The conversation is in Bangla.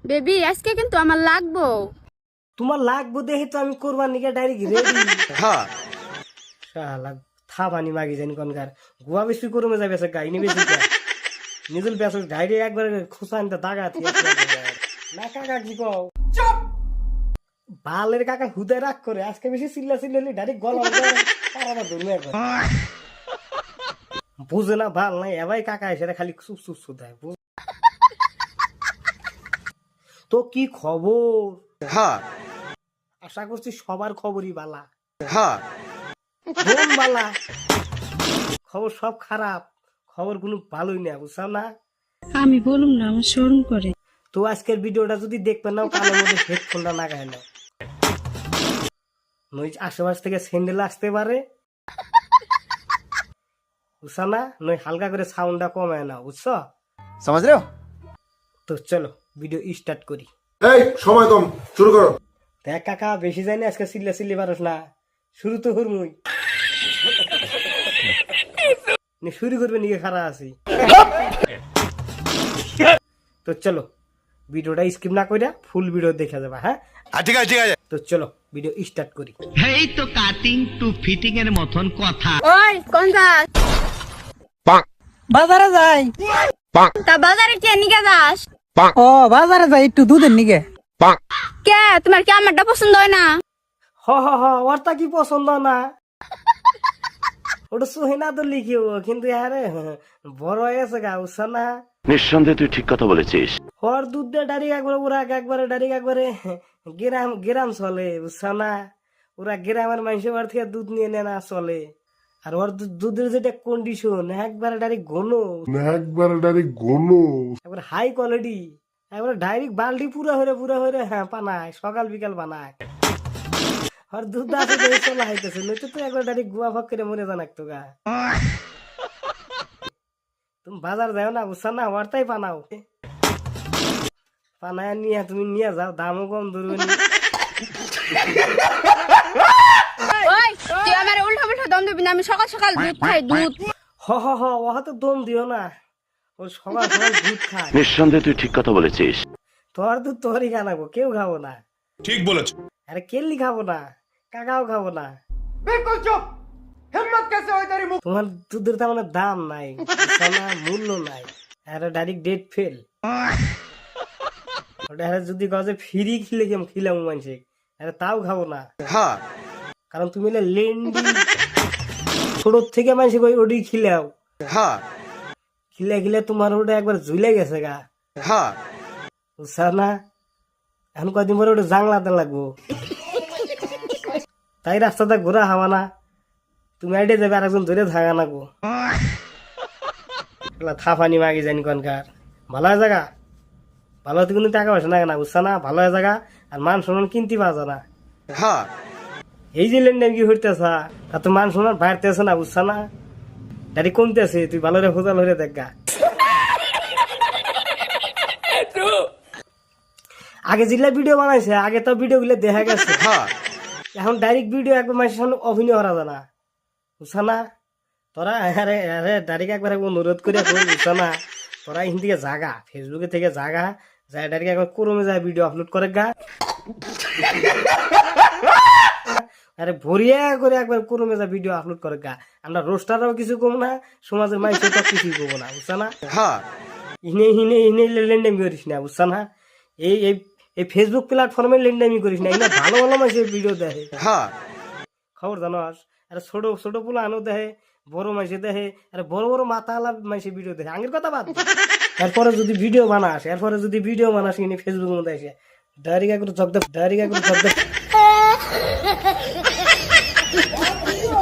বেবি আজকে কিন্তু আমার লাগবো। তোমার লাগবো দেখে তো আমি করবার নিকে ডাইরেক্ট রেডি। হ্যাঁ শালা থাবানি মাগি জানি কোনকার গুয়া বেশি করমে যাবে সে গাইনি বেশি নিজের বেশ ডাইরেক্ট একবার খুসানতে দাগা থিয়ে না কাকা কি কও চুপ বালের কাকা হুদায় রাগ করে আজকে বেশি চিল্লা চিল্লি ডাইরেক্ট গলা পারাটা ধরবে একবার বুঝে না ভাল নাই এবাই কাকা এসে খালি চুপ চুপ চুপ দেয়। তো কি খবর? হ্যাঁ আশা করছি সবার খবরই বালা। হ্যাঁ বালা খবর সব খারাপ, খবর কোনো ভালোই না, বুঝছো না? আমি বলুম না, আমার শরম করে। তো আজকের ভিডিওটা যদি দেখবেন না কানের মধ্যে হেডফোনটা লাগায় নাও, নই আশেপাশ থেকে স্যান্ডেল আসতে পারে, বুঝছো না? নই হালকা করে সাউন্ডটা কমায় নাও, বুঝছো? समझ रहे हो? তো চলো ভিডিও স্টার্ট করি। এই সময় কম, শুরু করো। দেখ কাকা বেশি যায়নি আজকে, চিল্লা চিল্লি পারস না, শুরু তো হুরমুই শুরু করবে নিয়ে খারাপ আছি। তো চলো ভিডিওটা স্কিপ না কইরা ফুল ভিডিও দেখা যাবে। হ্যাঁ ঠিক আছে ঠিক আছে। তো চলো ভিডিও স্টার্ট করি। এই তো কাটিং টু ফিটিং এর মতন কথা। ওই কোন যাস? বাজারে যাই। তা বাজারে কে নিকে যাস? ও বাজারে যাই একটু দুধের নিকে। কে তোমার কি আমারটা পছন্দ হয় না? হ হ হ ওরটা কি পছন্দ না, ওটা সোহেনা তো লিখিও কিন্তু আরে বড় হয়ে গেছে গা, বুঝছো না? নিঃসন্দেহে তুই ঠিক কথা বলেছিস। ওর দুধ দিয়ে ডাইরেক্ট একবারে ওরা একবারে ডাইরেক্ট একবারে গ্রাম গ্রাম চলে, বুঝছো না? ওরা গ্রামের মানুষের বাড়ি থেকে দুধ নিয়ে নেয় না চলে। আর ওর দুধের যেটা কন্ডিশন একবারে ডাইরেক্ট ঘন একবার হাই কোয়ালিটি, একবারে ডাইরেক্ট বালতি পুরা হয়ে হ্যাঁ পানায় সকাল বিকাল বানায়। আর দুধ আছে চলা হাইতেছে, নয়তো তো একবার ডাইরেক্ট গুয়া ফাঁক করে মরে জানাক তো গা। তুমি বাজার যাও না, বুঝছো না? ওরটাই পানাও, পানায় নিয়ে তুমি নিয়ে যাও, দামও কম ধরবে। ওই তুই আমার উল্টা পুল্টা দম দিবি না, আমি সকাল সকাল দুধ খাই দুধ। হ হ হ ওহ তো দম দিও না, ও সকাল সকাল দুধ খায়। নিঃসন্দেহে তুই ঠিক কথা বলেছিস। তোর দুধ তোরই খানাবো, কেউ খাবো না। ঠিক বলেছ। আরে কেলি খাবো না, কাকাও খাবো না। বিলকুল চুপ, হিম্মত कैसे হয় তারি মুখ। তোমার দুধের তো মানে দাম নাই, বুঝছো না? মূল্য নাই, আরে ডাইরেক্ট ডেট ফেল। ওটা যদি গজে ফ্রি খিলাম মানুষে, আরে তাও খাবো না। হ্যাঁ কারণ তুমি লেন্ডি ছোট থেকে মানুষে ওটি খিলাও। হ্যাঁ খিলে তোমার ওটা একবার ঝুলে গেছে গা। হ্যাঁ বুঝছো না? এখন কদিন পরে ওটা জাংলাতে লাগবো, তাই রাস্তাটা ঘোরা হওয়া না, তুমি আইডে যাবে আর একজন ধরে থাকা নাগো। থাফানি মাগি জানি কনকার ভালো হয় জায়গা, ভালো হতে কিন্তু টাকা পয়সা না, বুঝছো না? ভালো হয় জায়গা আর মান সম্মান কিনতে পাওয়া না। হ্যাঁ এই যে লেনদেন কি হইতেছা তা তো মান সম্মান বাড়তেছে না, বুঝছো না? ডাইরেক্ট কমতেছে, তুই ভালো রে হোজাল হয়ে দেখ গা। আগে যেগুলা ভিডিও বানাইছে আগে তো ভিডিও গুলো দেখা গেছে। হ্যাঁ এখন ডাইরেক্ট ভিডিও একবার মানুষের সামনে অভিনয় করা যায় না, বুঝছো না? তোরা আরে আরে ডাইরেক্ট একবার অনুরোধ করে বুঝছো না? তোরা এখান থেকে জাগা, ফেসবুকে থেকে জাগা যায় ডাইরেক্ট একবার ক্রমে যায় ভিডিও আপলোড করে গা। আরে ভরিয়া করে একবার ক্রমে যায় ভিডিও আপলোড করে গা। আমরা রোস্টাররাও কিছু কম না, সমাজের মানুষের তো কিছুই কমো না, বুঝছো না? হ্যাঁ ইনে লেনদেন করিস না, বুঝছো না? এই এই ফেসবুক প্ল্যাটফর্মে লেনদেন করিস না, এখানে ভালো ভালো মানুষের ভিডিও দেখে। হ্যাঁ খবর জানোস? আরে ছোট ছোট পোলা আনো দেখে, বড় মাইসে দেখে, আরে বড় বড় মাথা আলা মাইসে ভিডিও দেখে। আগের কথা বাদ, এরপরে যদি ভিডিও বানাস কিনে ফেসবুকের মধ্যে এসে ডাইরেক্ট করে চক দে।